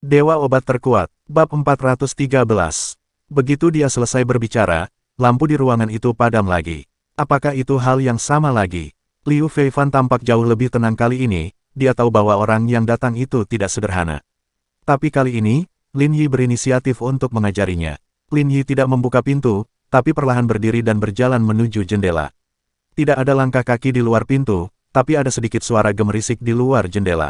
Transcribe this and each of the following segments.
Dewa Obat Terkuat, Bab 413. Begitu dia selesai berbicara, lampu di ruangan itu padam lagi. Apakah itu hal yang sama lagi? Liu Feifan tampak jauh lebih tenang kali ini, dia tahu bahwa orang yang datang itu tidak sederhana. Tapi kali ini, Lin Yi berinisiatif untuk mengajarinya. Lin Yi tidak membuka pintu, tapi perlahan berdiri dan berjalan menuju jendela. Tidak ada langkah kaki di luar pintu, tapi ada sedikit suara gemerisik di luar jendela.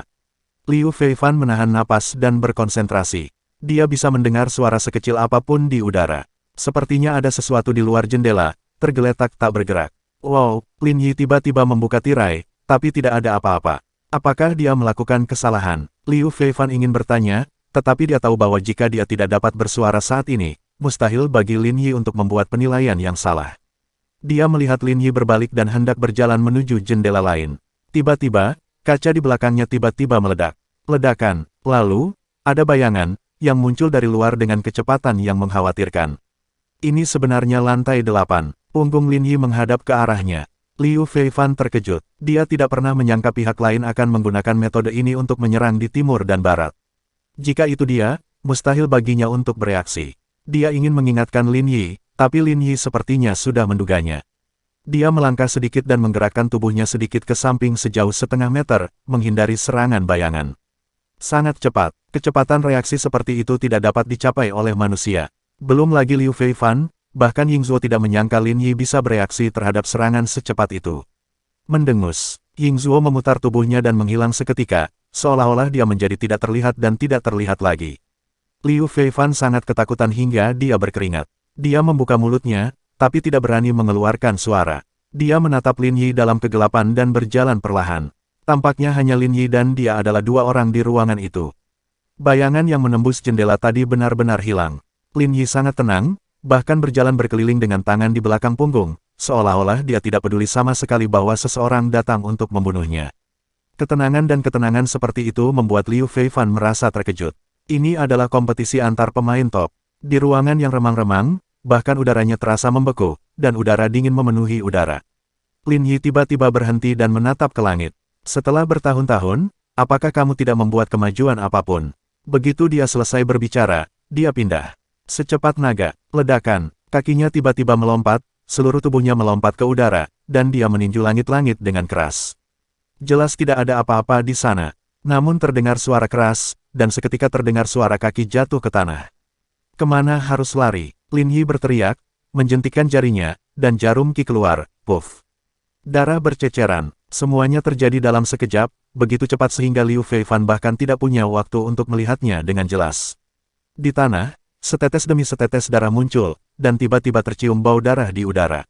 Liu Feifan menahan napas dan berkonsentrasi. Dia bisa mendengar suara sekecil apapun di udara. Sepertinya ada sesuatu di luar jendela, tergeletak tak bergerak. Wow, Lin Yi tiba-tiba membuka tirai, tapi tidak ada apa-apa. Apakah dia melakukan kesalahan? Liu Feifan ingin bertanya, tetapi dia tahu bahwa jika dia tidak dapat bersuara saat ini, mustahil bagi Lin Yi untuk membuat penilaian yang salah. Dia melihat Lin Yi berbalik dan hendak berjalan menuju jendela lain. Tiba-tiba, kaca di belakangnya tiba-tiba meledak. Ledakan, lalu, ada bayangan, yang muncul dari luar dengan kecepatan yang mengkhawatirkan. Ini sebenarnya lantai 8, punggung Lin Yi menghadap ke arahnya. Liu Feifan terkejut, dia tidak pernah menyangka pihak lain akan menggunakan metode ini untuk menyerang di timur dan barat. Jika itu dia, mustahil baginya untuk bereaksi. Dia ingin mengingatkan Lin Yi, tapi Lin Yi sepertinya sudah menduganya. Dia melangkah sedikit dan menggerakkan tubuhnya sedikit ke samping sejauh setengah meter, menghindari serangan bayangan. Sangat cepat, kecepatan reaksi seperti itu tidak dapat dicapai oleh manusia. Belum lagi Liu Feifan, bahkan Yingzuo tidak menyangka Lin Yi bisa bereaksi terhadap serangan secepat itu. Mendengus, Yingzuo memutar tubuhnya dan menghilang seketika, seolah-olah dia menjadi tidak terlihat dan tidak terlihat lagi. Liu Feifan sangat ketakutan hingga dia berkeringat. Dia membuka mulutnya, tapi tidak berani mengeluarkan suara. Dia menatap Lin Yi dalam kegelapan dan berjalan perlahan. Tampaknya hanya Lin Yi dan dia adalah dua orang di ruangan itu. Bayangan yang menembus jendela tadi benar-benar hilang. Lin Yi sangat tenang, bahkan berjalan berkeliling dengan tangan di belakang punggung, seolah-olah dia tidak peduli sama sekali bahwa seseorang datang untuk membunuhnya. Ketenangan dan ketenangan seperti itu membuat Liu Feifan merasa terkejut. Ini adalah kompetisi antar pemain top. Di ruangan yang remang-remang, bahkan udaranya terasa membeku, dan udara dingin memenuhi udara. Lin Yi tiba-tiba berhenti dan menatap ke langit. Setelah bertahun-tahun, apakah kamu tidak membuat kemajuan apapun? Begitu dia selesai berbicara, dia pindah. Secepat naga, ledakan, kakinya tiba-tiba melompat, seluruh tubuhnya melompat ke udara, dan dia meninju langit-langit dengan keras. Jelas tidak ada apa-apa di sana. Namun terdengar suara keras, dan seketika terdengar suara kaki jatuh ke tanah. Kemana harus lari? Lin Yi berteriak, menjentikkan jarinya, dan jarum ki keluar, puff. Darah berceceran, semuanya terjadi dalam sekejap, begitu cepat sehingga Liu Feifan bahkan tidak punya waktu untuk melihatnya dengan jelas. Di tanah, setetes demi setetes darah muncul, dan tiba-tiba tercium bau darah di udara.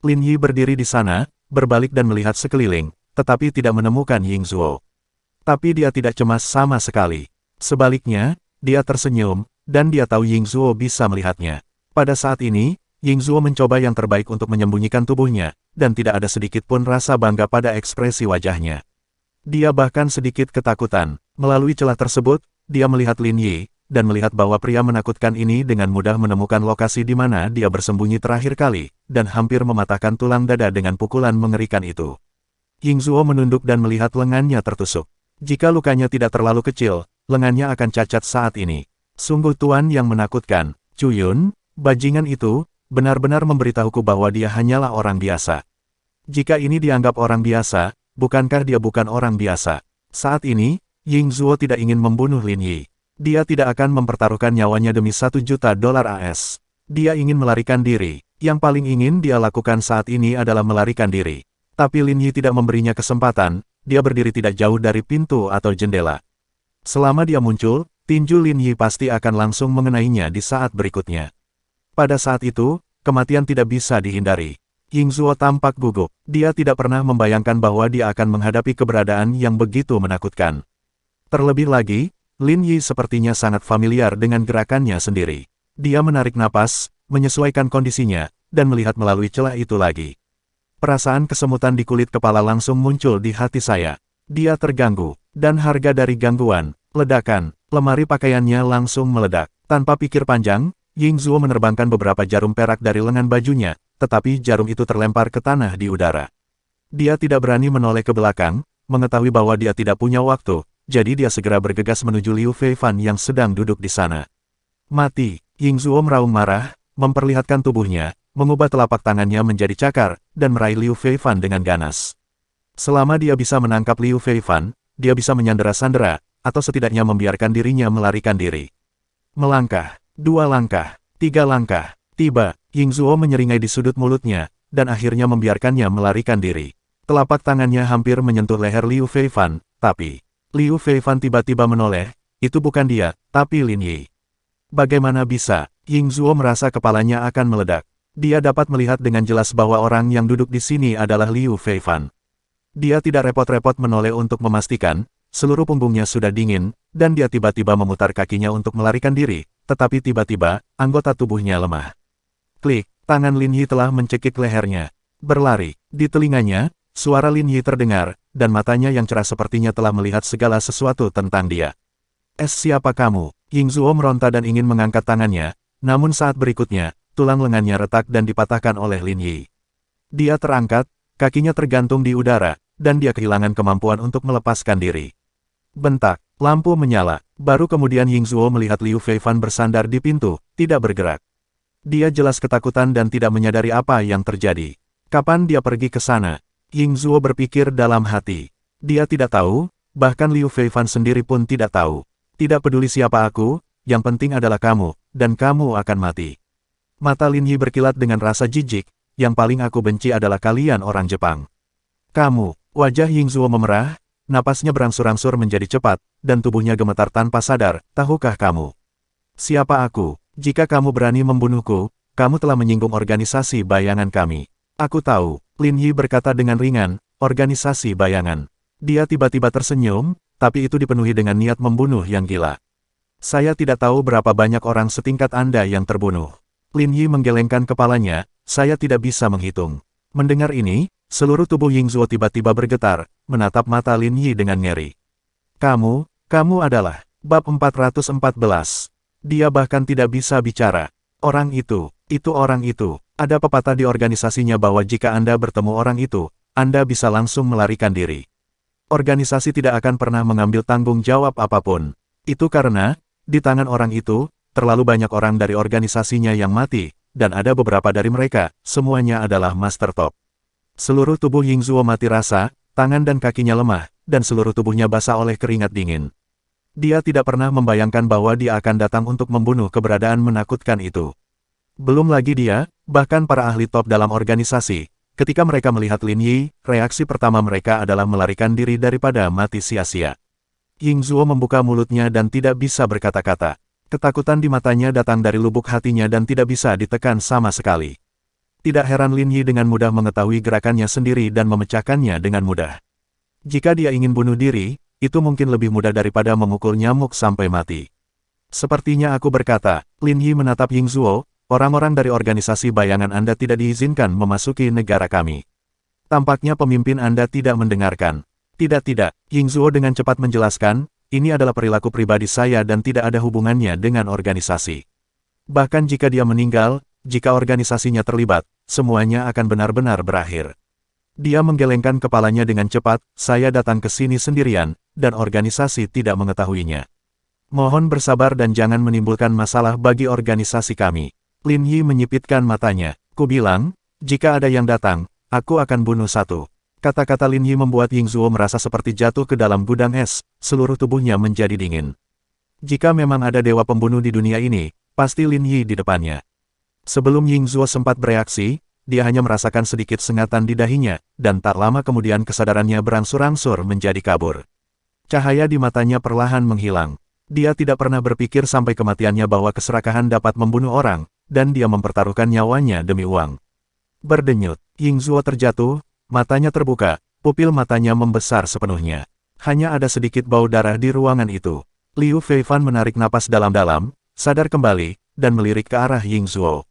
Lin Yi berdiri di sana, berbalik dan melihat sekeliling, tetapi tidak menemukan Yingzuo. Tapi dia tidak cemas sama sekali. Sebaliknya, dia tersenyum, dan dia tahu Yingzuo bisa melihatnya. Pada saat ini, Yingzuo mencoba yang terbaik untuk menyembunyikan tubuhnya, dan tidak ada sedikit pun rasa bangga pada ekspresi wajahnya. Dia bahkan sedikit ketakutan. Melalui celah tersebut, dia melihat Lin Yi, dan melihat bahwa pria menakutkan ini dengan mudah menemukan lokasi di mana dia bersembunyi terakhir kali, dan hampir mematahkan tulang dada dengan pukulan mengerikan itu. Yingzuo menunduk dan melihat lengannya tertusuk. Jika lukanya tidak terlalu kecil, lengannya akan cacat saat ini. Sungguh tuan yang menakutkan. Cuyun, bajingan itu, benar-benar memberitahuku bahwa dia hanyalah orang biasa. Jika ini dianggap orang biasa, bukankah dia bukan orang biasa? Saat ini, Yingzuo tidak ingin membunuh Lin Yi. Dia tidak akan mempertaruhkan nyawanya demi $1 juta AS. Dia ingin melarikan diri. Yang paling ingin dia lakukan saat ini adalah melarikan diri. Tapi Lin Yi tidak memberinya kesempatan, dia berdiri tidak jauh dari pintu atau jendela. Selama dia muncul, tinju Lin Yi pasti akan langsung mengenainya di saat berikutnya. Pada saat itu, kematian tidak bisa dihindari. Yingzuo tampak gugup. Dia tidak pernah membayangkan bahwa dia akan menghadapi keberadaan yang begitu menakutkan. Terlebih lagi, Lin Yi sepertinya sangat familiar dengan gerakannya sendiri. Dia menarik napas, menyesuaikan kondisinya, dan melihat melalui celah itu lagi. Perasaan kesemutan di kulit kepala langsung muncul di hati saya. Dia terganggu, dan harga dari gangguan, ledakan, lemari pakaiannya langsung meledak. Tanpa pikir panjang, Yingzuo menerbangkan beberapa jarum perak dari lengan bajunya, tetapi jarum itu terlempar ke tanah di udara. Dia tidak berani menoleh ke belakang, mengetahui bahwa dia tidak punya waktu, jadi dia segera bergegas menuju Liu Feifan yang sedang duduk di sana. Mati, Ying Zuo meraung marah, memperlihatkan tubuhnya, mengubah telapak tangannya menjadi cakar, dan meraih Liu Feifan dengan ganas. Selama dia bisa menangkap Liu Feifan, dia bisa menyandera-sandera, atau setidaknya membiarkan dirinya melarikan diri. Melangkah, 2 langkah, 3 langkah, tiba, Ying Zuo menyeringai di sudut mulutnya, dan akhirnya membiarkannya melarikan diri. Telapak tangannya hampir menyentuh leher Liu Feifan, tapi Liu Feifan tiba-tiba menoleh, itu bukan dia, tapi Lin Yi. Bagaimana bisa? Ying Zuo merasa kepalanya akan meledak. Dia dapat melihat dengan jelas bahwa orang yang duduk di sini adalah Liu Feifan. Dia tidak repot-repot menoleh untuk memastikan, seluruh punggungnya sudah dingin, dan dia tiba-tiba memutar kakinya untuk melarikan diri, tetapi tiba-tiba, anggota tubuhnya lemah. Klik, tangan Lin Yi telah mencekik lehernya. Berlari, di telinganya, suara Lin Yi terdengar, dan matanya yang cerah sepertinya telah melihat segala sesuatu tentang dia. Siapa kamu? Ying Zuo meronta dan ingin mengangkat tangannya, namun saat berikutnya, tulang lengannya retak dan dipatahkan oleh Lin Yi. Dia terangkat, kakinya tergantung di udara, dan dia kehilangan kemampuan untuk melepaskan diri. Bentak, lampu menyala, baru kemudian Ying Zuo melihat Liu Feifan bersandar di pintu, tidak bergerak. Dia jelas ketakutan dan tidak menyadari apa yang terjadi. Kapan dia pergi ke sana? Ying Zuo berpikir dalam hati. Dia tidak tahu, bahkan Liu Feifan sendiri pun tidak tahu. Tidak peduli siapa aku, yang penting adalah kamu, dan kamu akan mati. Mata Lin Yi berkilat dengan rasa jijik, yang paling aku benci adalah kalian orang Jepang. Kamu, wajah Ying Zuo memerah, napasnya berangsur-angsur menjadi cepat, dan tubuhnya gemetar tanpa sadar, tahukah kamu? Siapa aku? Jika kamu berani membunuhku, kamu telah menyinggung organisasi bayangan kami. Aku tahu, Lin Yi berkata dengan ringan, organisasi bayangan. Dia tiba-tiba tersenyum, tapi itu dipenuhi dengan niat membunuh yang gila. Saya tidak tahu berapa banyak orang setingkat Anda yang terbunuh. Lin Yi menggelengkan kepalanya, saya tidak bisa menghitung. Mendengar ini, seluruh tubuh Ying Zuo tiba-tiba bergetar, menatap mata Lin Yi dengan ngeri. Kamu adalah, bab 414. Dia bahkan tidak bisa bicara. Orang itu orang itu. Ada pepatah di organisasinya bahwa jika Anda bertemu orang itu, Anda bisa langsung melarikan diri. Organisasi tidak akan pernah mengambil tanggung jawab apapun. Itu karena, di tangan orang itu, terlalu banyak orang dari organisasinya yang mati, dan ada beberapa dari mereka, semuanya adalah Master Top. Seluruh tubuh Ying Zuo mati rasa, tangan dan kakinya lemah, dan seluruh tubuhnya basah oleh keringat dingin. Dia tidak pernah membayangkan bahwa dia akan datang untuk membunuh keberadaan menakutkan itu. Belum lagi dia, bahkan para ahli top dalam organisasi, ketika mereka melihat Lin Yi, reaksi pertama mereka adalah melarikan diri daripada mati sia-sia. Ying Zuo membuka mulutnya dan tidak bisa berkata-kata. Ketakutan di matanya datang dari lubuk hatinya dan tidak bisa ditekan sama sekali. Tidak heran Lin Yi dengan mudah mengetahui gerakannya sendiri dan memecahkannya dengan mudah. Jika dia ingin bunuh diri, itu mungkin lebih mudah daripada memukul nyamuk sampai mati. Sepertinya aku berkata, Lin Yi menatap Ying Zuo, orang-orang dari organisasi bayangan Anda tidak diizinkan memasuki negara kami. Tampaknya pemimpin Anda tidak mendengarkan. Tidak, Ying Zuo dengan cepat menjelaskan, ini adalah perilaku pribadi saya dan tidak ada hubungannya dengan organisasi. Bahkan jika dia meninggal, jika organisasinya terlibat, semuanya akan benar-benar berakhir. Dia menggelengkan kepalanya dengan cepat, saya datang ke sini sendirian, dan organisasi tidak mengetahuinya. Mohon bersabar dan jangan menimbulkan masalah bagi organisasi kami. Lin Yi menyipitkan matanya. Ku bilang, jika ada yang datang, aku akan bunuh satu. Kata-kata Lin Yi membuat Ying Zuo merasa seperti jatuh ke dalam gudang es, seluruh tubuhnya menjadi dingin. Jika memang ada dewa pembunuh di dunia ini, pasti Lin Yi di depannya. Sebelum Ying Zuo sempat bereaksi, dia hanya merasakan sedikit sengatan di dahinya, dan tak lama kemudian kesadarannya berangsur-angsur menjadi kabur. Cahaya di matanya perlahan menghilang. Dia tidak pernah berpikir sampai kematiannya bahwa keserakahan dapat membunuh orang, dan dia mempertaruhkan nyawanya demi uang. Berdenyut, Ying Zuo terjatuh, matanya terbuka, pupil matanya membesar sepenuhnya. Hanya ada sedikit bau darah di ruangan itu. Liu Feifan menarik napas dalam-dalam, sadar kembali, dan melirik ke arah Ying Zuo.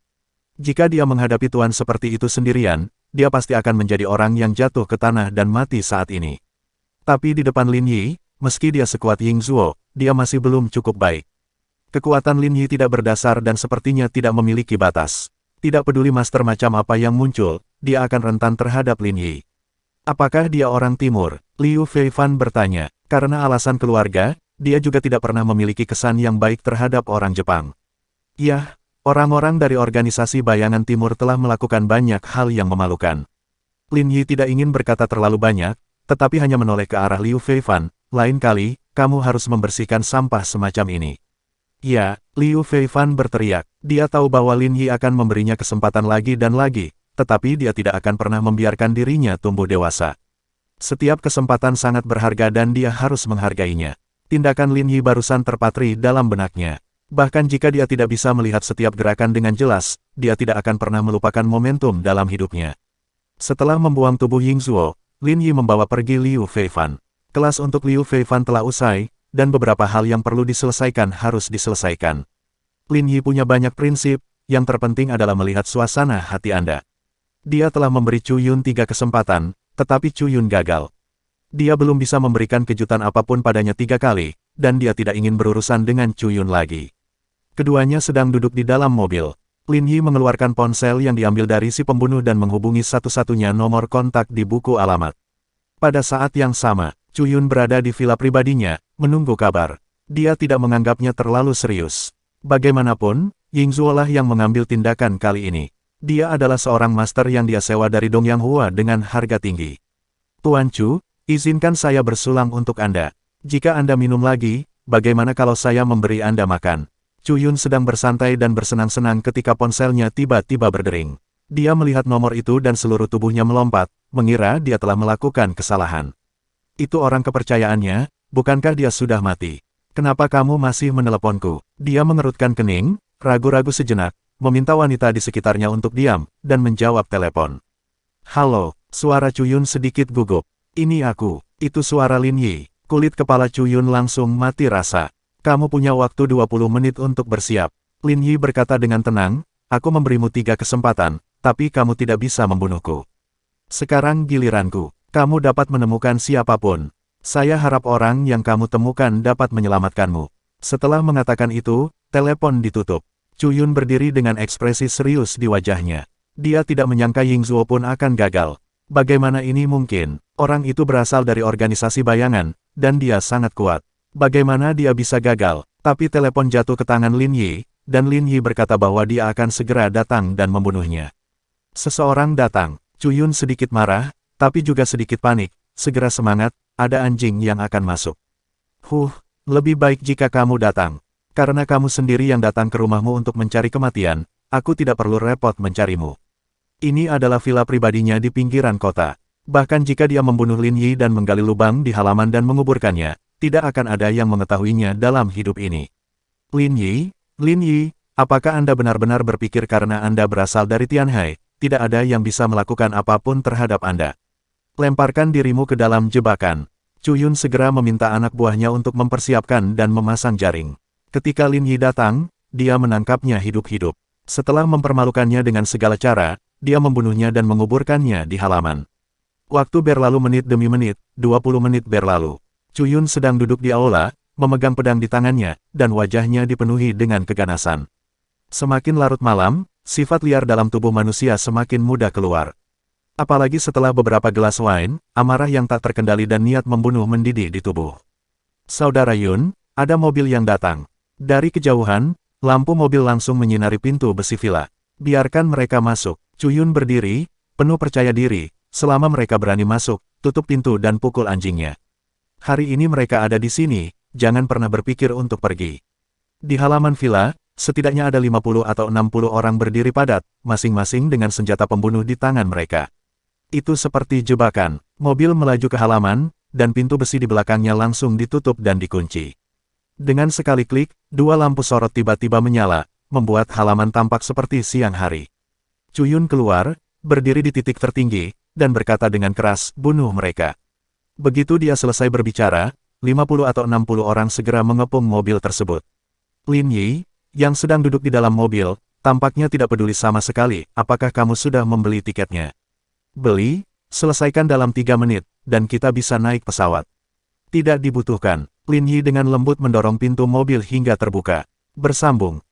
Jika dia menghadapi tuan seperti itu sendirian, dia pasti akan menjadi orang yang jatuh ke tanah dan mati saat ini. Tapi di depan Lin Yi, meski dia sekuat Ying Zuo, dia masih belum cukup baik. Kekuatan Lin Yi tidak berdasar dan sepertinya tidak memiliki batas. Tidak peduli master macam apa yang muncul, dia akan rentan terhadap Lin Yi. Apakah dia orang timur? Liu Feifan bertanya. Karena alasan keluarga, dia juga tidak pernah memiliki kesan yang baik terhadap orang Jepang. Yah, orang-orang dari organisasi bayangan timur telah melakukan banyak hal yang memalukan. Lin Yi tidak ingin berkata terlalu banyak, tetapi hanya menoleh ke arah Liu Feifan. Lain kali, kamu harus membersihkan sampah semacam ini. Ya, Liu Feifan berteriak. Dia tahu bahwa Lin Yi akan memberinya kesempatan lagi dan lagi, tetapi dia tidak akan pernah membiarkan dirinya tumbuh dewasa. Setiap kesempatan sangat berharga dan dia harus menghargainya. Tindakan Lin Yi barusan terpatri dalam benaknya. Bahkan jika dia tidak bisa melihat setiap gerakan dengan jelas, dia tidak akan pernah melupakan momentum dalam hidupnya. Setelah membuang tubuh Yingzuo, Lin Yi membawa pergi Liu Feifan. Kelas untuk Liu Feifan telah usai, dan beberapa hal yang perlu diselesaikan harus diselesaikan. Lin Yi punya banyak prinsip, yang terpenting adalah melihat suasana hati Anda. Dia telah memberi Chu Yun 3 kesempatan, tetapi Chu Yun gagal. Dia belum bisa memberikan kejutan apapun padanya 3 kali, dan dia tidak ingin berurusan dengan Chu Yun lagi. Keduanya sedang duduk di dalam mobil. Lin Yi mengeluarkan ponsel yang diambil dari si pembunuh dan menghubungi satu-satunya nomor kontak di buku alamat. Pada saat yang sama, Chu Yun berada di villa pribadinya, menunggu kabar. Dia tidak menganggapnya terlalu serius. Bagaimanapun, Yingzuo lah yang mengambil tindakan kali ini. Dia adalah seorang master yang dia sewa dari Dongyang Hua dengan harga tinggi. Tuan Chu, izinkan saya bersulang untuk Anda. Jika Anda minum lagi, bagaimana kalau saya memberi Anda makan? Chu Yun sedang bersantai dan bersenang-senang ketika ponselnya tiba-tiba berdering. Dia melihat nomor itu dan seluruh tubuhnya melompat, mengira dia telah melakukan kesalahan. Itu orang kepercayaannya, bukankah dia sudah mati? Kenapa kamu masih meneleponku? Dia mengerutkan kening, ragu-ragu sejenak, meminta wanita di sekitarnya untuk diam, dan menjawab telepon. Halo, suara Chu Yun sedikit gugup. Ini aku, itu suara Lin Yi. Kulit kepala Chu Yun langsung mati rasa. Kamu punya waktu 20 menit untuk bersiap. Lin Yi berkata dengan tenang, aku memberimu 3 kesempatan, tapi kamu tidak bisa membunuhku. Sekarang giliranku, kamu dapat menemukan siapapun. Saya harap orang yang kamu temukan dapat menyelamatkanmu. Setelah mengatakan itu, telepon ditutup. Chu Yun berdiri dengan ekspresi serius di wajahnya. Dia tidak menyangka Yingzuo pun akan gagal. Bagaimana ini mungkin? Orang itu berasal dari organisasi bayangan, dan dia sangat kuat. Bagaimana dia bisa gagal? Tapi telepon jatuh ke tangan Lin Yi, dan Lin Yi berkata bahwa dia akan segera datang dan membunuhnya. Seseorang datang. Chu Yun sedikit marah, tapi juga sedikit panik. Segera semangat, ada anjing yang akan masuk. Lebih baik jika kamu datang. Karena kamu sendiri yang datang ke rumahmu untuk mencari kematian, aku tidak perlu repot mencarimu. Ini adalah villa pribadinya di pinggiran kota. Bahkan jika dia membunuh Lin Yi dan menggali lubang di halaman dan menguburkannya, tidak akan ada yang mengetahuinya dalam hidup ini. Lin Yi, apakah Anda benar-benar berpikir karena Anda berasal dari Tianhai, tidak ada yang bisa melakukan apapun terhadap Anda? Lemparkan dirimu ke dalam jebakan. Chu Yun segera meminta anak buahnya untuk mempersiapkan dan memasang jaring. Ketika Lin Yi datang, dia menangkapnya hidup-hidup. Setelah mempermalukannya dengan segala cara, dia membunuhnya dan menguburkannya di halaman. Waktu berlalu menit demi menit, 20 menit berlalu. Chu Yun sedang duduk di aula, memegang pedang di tangannya, dan wajahnya dipenuhi dengan keganasan. Semakin larut malam, sifat liar dalam tubuh manusia semakin mudah keluar. Apalagi setelah beberapa gelas wine, amarah yang tak terkendali dan niat membunuh mendidih di tubuh. Saudara Yun, ada mobil yang datang. Dari kejauhan, lampu mobil langsung menyinari pintu besi villa. Biarkan mereka masuk. Chu Yun berdiri, penuh percaya diri. Selama mereka berani masuk, tutup pintu dan pukul anjingnya. Hari ini mereka ada di sini, jangan pernah berpikir untuk pergi. Di halaman villa, setidaknya ada 50 atau 60 orang berdiri padat, masing-masing dengan senjata pembunuh di tangan mereka. Itu seperti jebakan. Mobil melaju ke halaman, dan pintu besi di belakangnya langsung ditutup dan dikunci. Dengan sekali klik, 2 lampu sorot tiba-tiba menyala, membuat halaman tampak seperti siang hari. Chu Yun keluar, berdiri di titik tertinggi, dan berkata dengan keras, bunuh mereka. Begitu dia selesai berbicara, 50 atau 60 orang segera mengepung mobil tersebut. Lin Yi, yang sedang duduk di dalam mobil, tampaknya tidak peduli sama sekali, apakah kamu sudah membeli tiketnya? Beli, selesaikan dalam 3 menit, dan kita bisa naik pesawat. Tidak dibutuhkan. Lin Yi dengan lembut mendorong pintu mobil hingga terbuka. Bersambung.